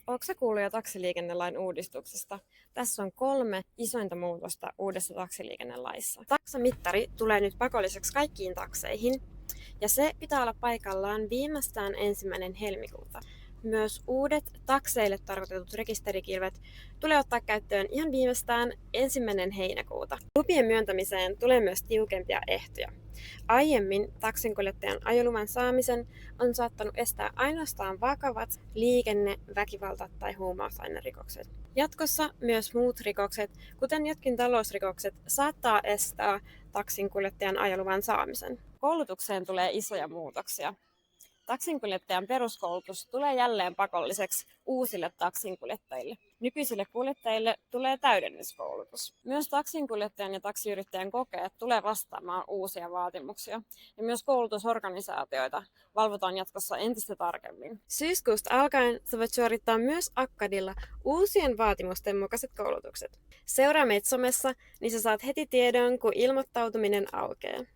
Oletko sä kuullut jo taksiliikennelain uudistuksesta? Tässä on 3 isointa muutosta uudessa taksiliikennelaissa. Taksamittari tulee nyt pakolliseksi kaikkiin takseihin, ja se pitää olla paikallaan viimeistään 1. helmikuuta. Myös uudet takseille tarkoitetut rekisterikilvet tulee ottaa käyttöön ihan viimeistään 1. heinäkuuta. Lupien myöntämiseen tulee myös tiukempia ehtoja. Aiemmin taksinkuljettajan ajoluvan saamisen on saattanut estää ainoastaan vakavat liikenne-, väkivalta- tai huumausainerikokset. Jatkossa myös muut rikokset, kuten jotkin talousrikokset, saattaa estää taksinkuljettajan ajoluvan saamisen. Koulutukseen tulee isoja muutoksia. Taksinkuljettajan peruskoulutus tulee jälleen pakolliseksi uusille taksinkuljettajille. Nykyisille kuljettajille tulee täydennyskoulutus. Myös taksinkuljettajan ja taksiyrittäjän kokeet tulee vastaamaan uusia vaatimuksia. Ja myös koulutusorganisaatioita valvotaan jatkossa entistä tarkemmin. Syyskuusta alkaen sä voit suorittaa myös Akkadilla uusien vaatimusten mukaiset koulutukset. Seuraa meitä somessa, niin sä saat heti tiedon, kun ilmoittautuminen aukeaa.